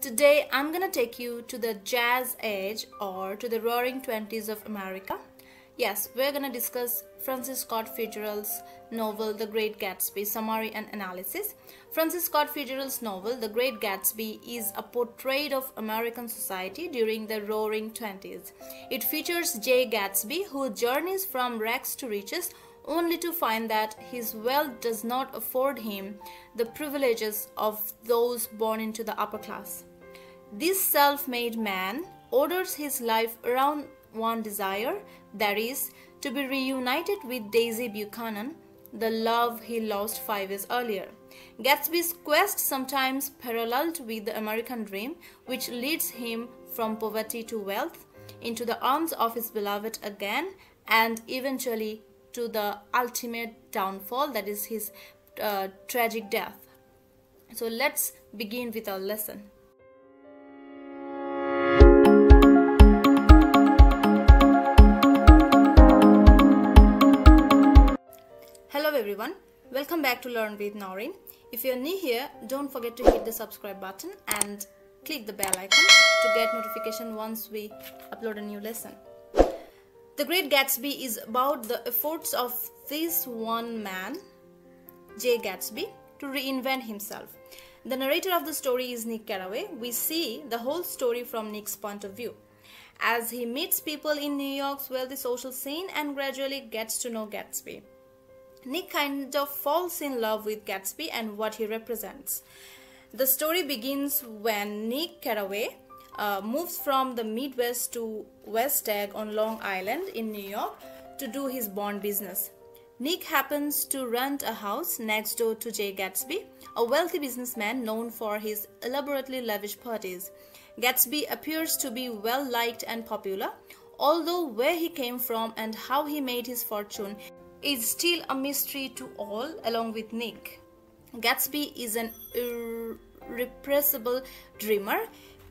Today I'm gonna take you to the jazz age or to the roaring 20s of America. Yes, we're gonna discuss Francis Scott Fitzgerald's novel The Great Gatsby, summary and analysis. Francis Scott Fitzgerald's novel The Great Gatsby is a portrait of American society during the roaring 20s. It features Jay Gatsby, who journeys from rags to riches only to find that his wealth does not afford him the privileges of those born into the upper class. This self-made man orders his life around one desire, that is, to be reunited with Daisy Buchanan, the love he lost 5 years earlier. Gatsby's quest sometimes paralleled with the American dream, which leads him from poverty to wealth, into the arms of his beloved again, and eventually to the ultimate downfall, that is his tragic death. So let's begin with our lesson. Hello everyone, welcome back to Learn with Nowrin. If you're new here, don't forget to hit the subscribe button and click the bell icon to get notification once we upload a new lesson. The Great Gatsby is about the efforts of this one man, Jay Gatsby, to reinvent himself. The narrator of the story is Nick Carraway. We see the whole story from Nick's point of view, as he meets people in New York's wealthy social scene and gradually gets to know Gatsby. Nick kind of falls in love with Gatsby and what he represents. The story begins when Nick Carraway moves from the Midwest to West Egg on Long Island in New York to do his bond business. Nick happens to rent a house next door to Jay Gatsby, a wealthy businessman known for his elaborately lavish parties. Gatsby appears to be well liked and popular, although where he came from and how he made his fortune is still a mystery to all, along with Nick. Gatsby is an irrepressible dreamer.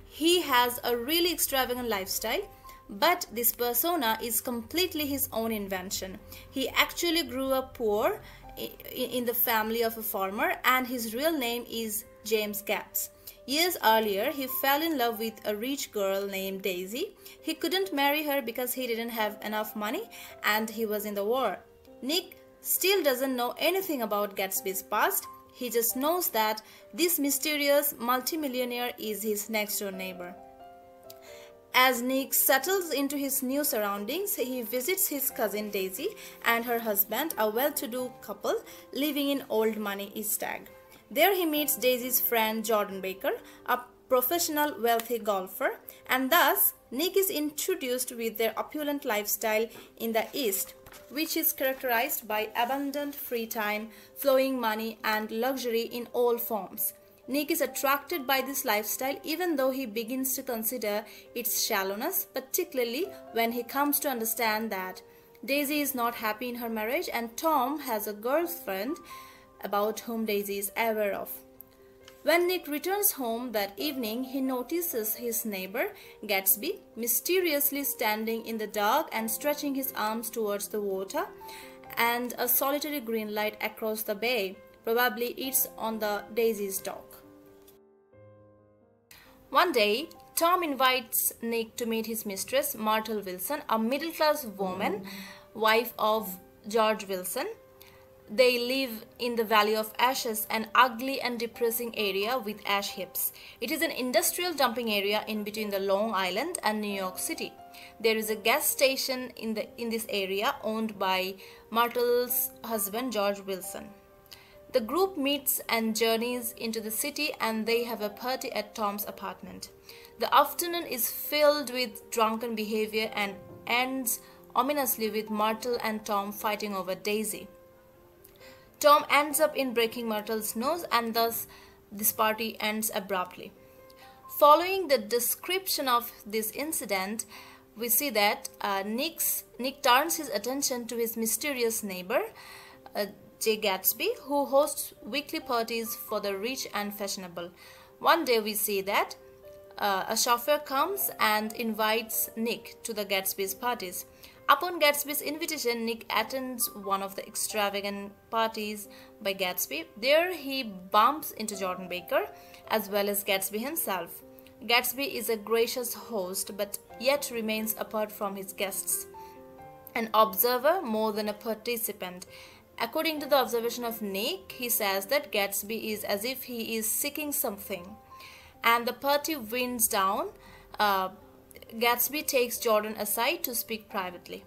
He has a really extravagant lifestyle, but this persona is completely his own invention. He actually grew up poor in the family of a farmer, and his real name is James Gatsby. Years earlier, he fell in love with a rich girl named Daisy. He couldn't marry her because he didn't have enough money and he was in the war. Nick still doesn't know anything about Gatsby's past. He just knows that this mysterious multimillionaire is his next-door neighbor. As Nick settles into his new surroundings, he visits his cousin Daisy and her husband, a well-to-do couple living in old money East Egg. There he meets Daisy's friend Jordan Baker, a professional wealthy golfer, and thus Nick is introduced with their opulent lifestyle in the East, which is characterized by abundant free time, flowing money, and luxury in all forms. Nick is attracted by this lifestyle even though he begins to consider its shallowness, particularly when he comes to understand that Daisy is not happy in her marriage and Tom has a girlfriend about whom Daisy is aware of. When Nick returns home that evening, he notices his neighbor, Gatsby, mysteriously standing in the dark and stretching his arms towards the water and a solitary green light across the bay. Probably it's on the Daisy's dock. One day, Tom invites Nick to meet his mistress, Myrtle Wilson, a middle-class woman, wife of George Wilson. They live in the Valley of Ashes, an ugly and depressing area with ash heaps. It is an industrial dumping area in between the Long Island and New York City. There is a gas station in this area owned by Myrtle's husband, George Wilson. The group meets and journeys into the city, and they have a party at Tom's apartment. The afternoon is filled with drunken behavior and ends ominously with Myrtle and Tom fighting over Daisy. Tom ends up in breaking Myrtle's nose, and thus this party ends abruptly. Following the description of this incident, we see that Nick turns his attention to his mysterious neighbor, Jay Gatsby, who hosts weekly parties for the rich and fashionable. One day we see that a chauffeur comes and invites Nick to the Gatsby's parties. Upon Gatsby's invitation, Nick attends one of the extravagant parties by Gatsby. There he bumps into Jordan Baker as well as Gatsby himself. Gatsby is a gracious host but yet remains apart from his guests, an observer more than a participant. According to the observation of Nick, he says that Gatsby is as if he is seeking something. And the party winds down. Gatsby takes Jordan aside to speak privately.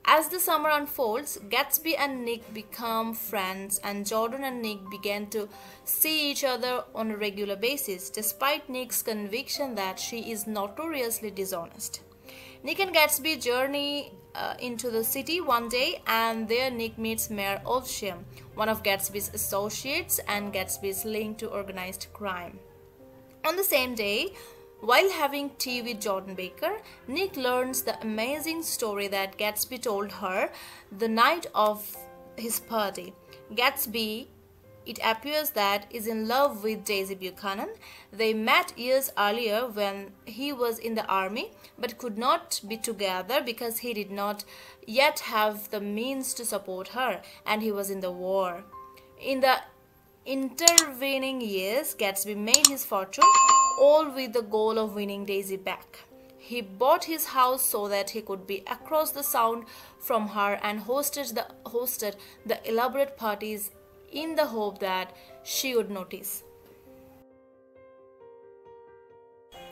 As the summer unfolds, Gatsby and Nick become friends, and Jordan and Nick begin to see each other on a regular basis, despite Nick's conviction that she is notoriously dishonest. Nick and Gatsby journey into the city one day, and there Nick meets Mayor Ovsham, one of Gatsby's associates and Gatsby's link to organized crime. On the same day, while having tea with Jordan Baker, Nick learns the amazing story that Gatsby told her the night of his party. Gatsby, it appears, that is in love with Daisy Buchanan. They met years earlier when he was in the army but could not be together because he did not yet have the means to support her, and he was in the war. In the intervening years, Gatsby made his fortune, all with the goal of winning Daisy back. He bought his house so that he could be across the sound from her and hosted the elaborate parties in the hope that she would notice.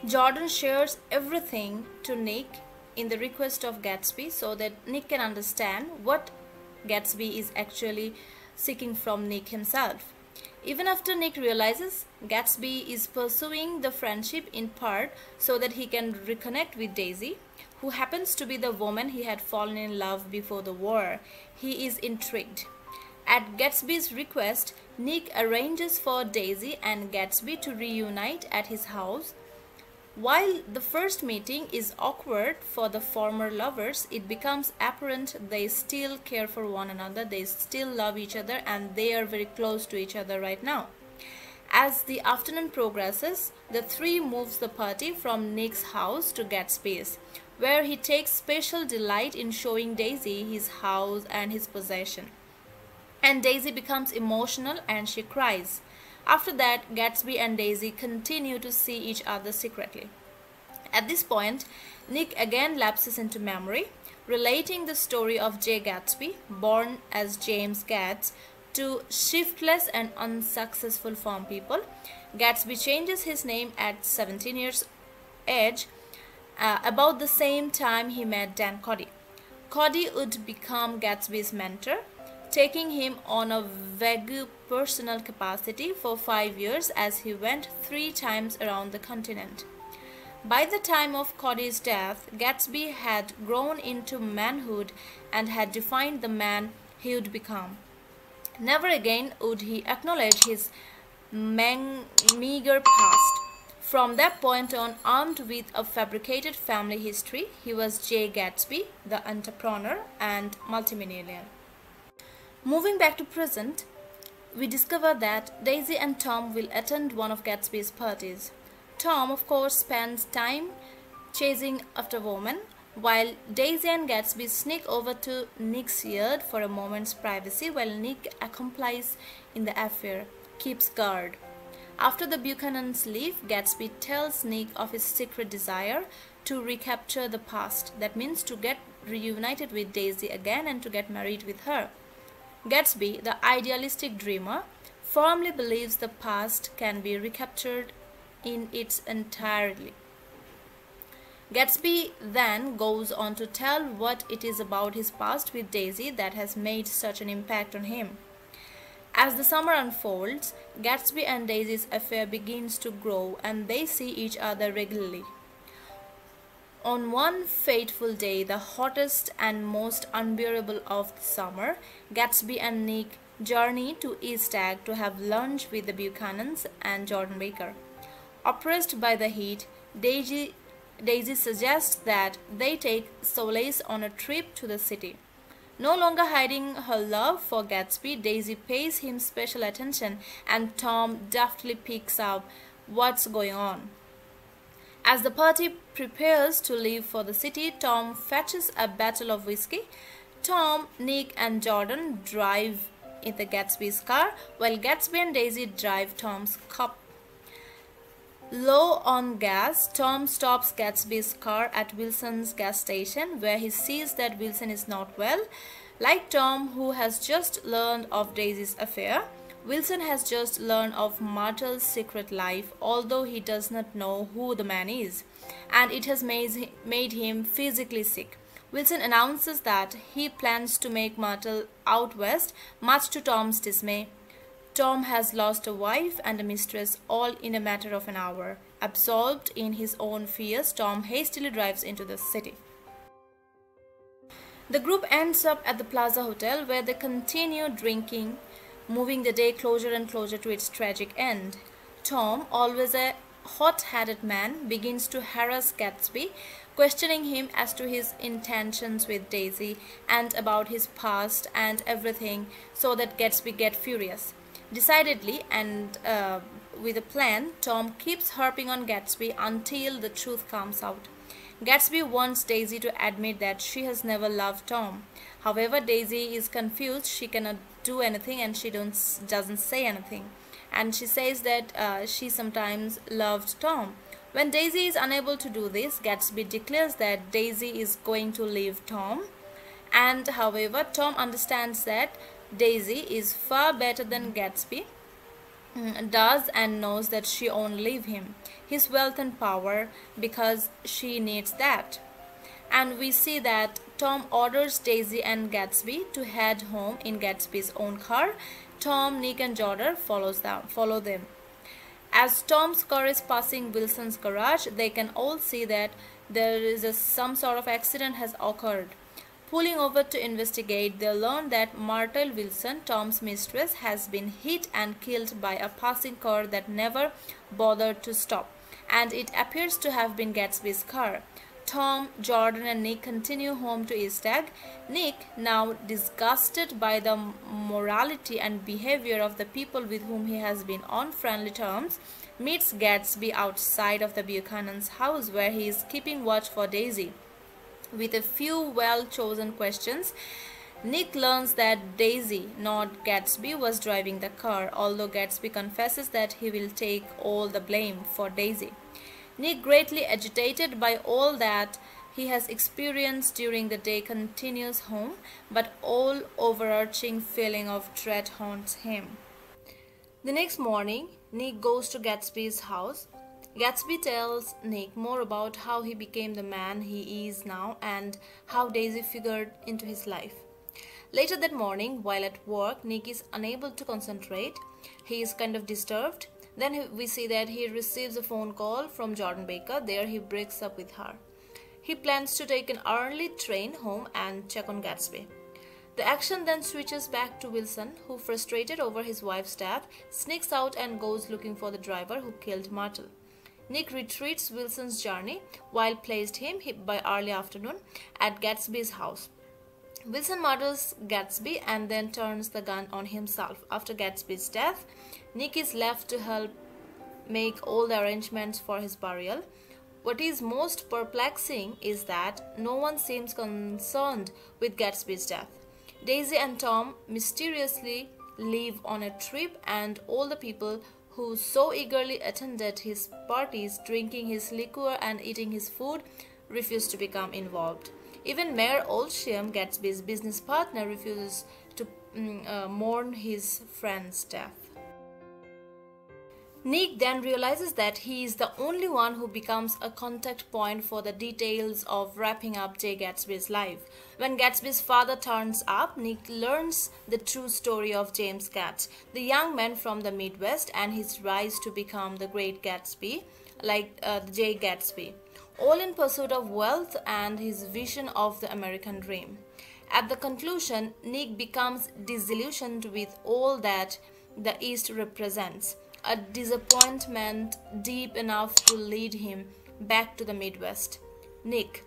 Jordan shares everything to Nick in the request of Gatsby so that Nick can understand what Gatsby is actually seeking from Nick himself. Even after Nick realizes Gatsby is pursuing the friendship in part so that he can reconnect with Daisy, who happens to be the woman he had fallen in love before the war, he is intrigued. At Gatsby's request, Nick arranges for Daisy and Gatsby to reunite at his house. While the first meeting is awkward for the former lovers, it becomes apparent they still care for one another, they still love each other, and they are very close to each other right now. As the afternoon progresses, the three moves the party from Nick's house to Gatsby's, where he takes special delight in showing Daisy his house and his possession. And Daisy becomes emotional and she cries. After that, Gatsby and Daisy continue to see each other secretly. At this point, Nick again lapses into memory, relating the story of Jay Gatsby, born as James Gatz, to shiftless and unsuccessful farm people. Gatsby changes his name at 17 years age, about the same time he met Dan Cody. Cody would become Gatsby's mentor, taking him on a vague personal capacity for 5 years as he went 3 times around the continent. By the time of Cody's death, Gatsby had grown into manhood and had defined the man he would become. Never again would he acknowledge his meager past. From that point on, armed with a fabricated family history, he was Jay Gatsby, the entrepreneur and multimillionaire. Moving back to present, we discover that Daisy and Tom will attend one of Gatsby's parties. Tom, of course, spends time chasing after women, while Daisy and Gatsby sneak over to Nick's yard for a moment's privacy while Nick accompanies in the affair, keeps guard. After the Buchanans leave, Gatsby tells Nick of his secret desire to recapture the past. That means to get reunited with Daisy again and to get married with her. Gatsby, the idealistic dreamer, firmly believes the past can be recaptured in its entirety. Gatsby then goes on to tell what it is about his past with Daisy that has made such an impact on him. As the summer unfolds, Gatsby and Daisy's affair begins to grow and they see each other regularly. On one fateful day, the hottest and most unbearable of the summer, Gatsby and Nick journey to East Egg to have lunch with the Buchanans and Jordan Baker. Oppressed by the heat, Daisy suggests that they take solace on a trip to the city. No longer hiding her love for Gatsby, Daisy pays him special attention and Tom deftly picks up what's going on. As the party prepares to leave for the city, Tom fetches a bottle of whiskey. Tom, Nick and Jordan drive in the Gatsby's car, while Gatsby and Daisy drive Tom's cup. Low on gas, Tom stops Gatsby's car at Wilson's gas station, where he sees that Wilson is not well. Like Tom, who has just learned of Daisy's affair, Wilson has just learned of Myrtle's secret life, although he does not know who the man is, and it has made him physically sick. Wilson announces that he plans to make Myrtle out west, much to Tom's dismay. Tom has lost a wife and a mistress all in a matter of an hour. Absorbed in his own fears, Tom hastily drives into the city. The group ends up at the Plaza Hotel, where they continue drinking, moving the day closer and closer to its tragic end. Tom, always a hot-headed man, begins to harass Gatsby, questioning him as to his intentions with Daisy and about his past and everything, so that Gatsby gets furious. Decidedly and with a plan, Tom keeps harping on Gatsby until the truth comes out. Gatsby wants Daisy to admit that she has never loved Tom. However, Daisy is confused. She cannot do anything and she doesn't say anything. And she says that she sometimes loved Tom. When Daisy is unable to do this, Gatsby declares that Daisy is going to leave Tom. And however, Tom understands that Daisy is far better than Gatsby does and knows that she won't leave him, his wealth and power, because she needs that. And we see that Tom orders Daisy and Gatsby to head home in Gatsby's own car. Tom, Nick and Jordan follow them. As Tom's car is passing Wilson's garage, they can all see that there is some sort of accident has occurred. Pulling over to investigate, they learn that Myrtle Wilson, Tom's mistress, has been hit and killed by a passing car that never bothered to stop, and it appears to have been Gatsby's car. Tom, Jordan and Nick continue home to East Egg. Nick, now disgusted by the morality and behavior of the people with whom he has been on friendly terms, meets Gatsby outside of the Buchanan's house, where he is keeping watch for Daisy. With a few well-chosen questions, Nick learns that Daisy, not Gatsby, was driving the car, although Gatsby confesses that he will take all the blame for Daisy. Nick, greatly agitated by all that he has experienced during the day, continues home, but all overarching feeling of dread haunts him. The next morning, Nick goes to Gatsby's house. Gatsby tells Nick more about how he became the man he is now and how Daisy figured into his life. Later that morning, while at work, Nick is unable to concentrate. He is kind of disturbed. Then we see that he receives a phone call from Jordan Baker. There he breaks up with her. He plans to take an early train home and check on Gatsby. The action then switches back to Wilson, who, frustrated over his wife's death, sneaks out and goes looking for the driver who killed Myrtle. Nick retreats Wilson's journey while placed him by early afternoon at Gatsby's house. Wilson murders Gatsby and then turns the gun on himself. After Gatsby's death, Nick is left to help make all the arrangements for his burial. What is most perplexing is that no one seems concerned with Gatsby's death. Daisy and Tom mysteriously leave on a trip, and all the people who so eagerly attended his parties, drinking his liquor and eating his food, refuse to become involved. Even Mayor Oldsham, Gatsby's business partner, refuses to mourn his friend's death. Nick then realizes that he is the only one who becomes a contact point for the details of wrapping up Jay Gatsby's life. When Gatsby's father turns up, Nick learns the true story of James Gatz, the young man from the Midwest, and his rise to become the Great Gatsby, like Jay Gatsby, all in pursuit of wealth and his vision of the American dream. At the conclusion, Nick becomes disillusioned with all that the East represents, a disappointment deep enough to lead him back to the Midwest. Nick,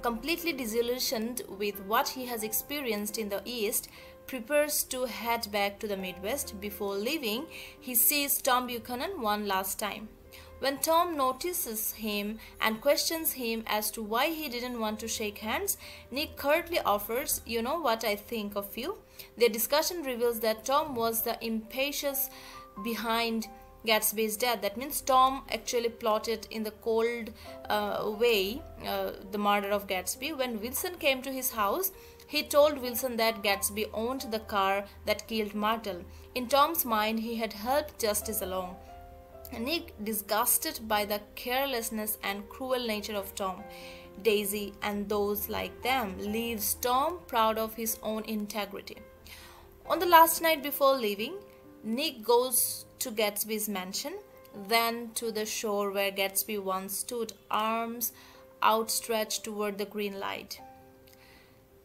completely disillusioned with what he has experienced in the East, prepares to head back to the Midwest. Before leaving, he sees Tom Buchanan one last time. When Tom notices him and questions him as to why he didn't want to shake hands, Nick curtly offers, "You know what I think of you?" Their discussion reveals that Tom was the impetus behind Gatsby is dead. That means Tom actually plotted in the cold way the murder of Gatsby. When Wilson came to his house, he told Wilson that Gatsby owned the car that killed Myrtle. In Tom's mind, he had helped justice along. Nick, disgusted by the carelessness and cruel nature of Tom, Daisy, and those like them, leaves Tom proud of his own integrity. On the last night before leaving, Nick goes to Gatsby's mansion, then to the shore where Gatsby once stood, arms outstretched toward the green light.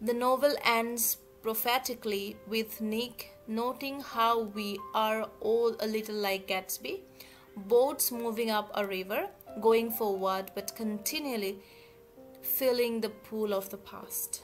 The novel ends prophetically with Nick noting how we are all a little like Gatsby, boats moving up a river, going forward but continually filling the pool of the past.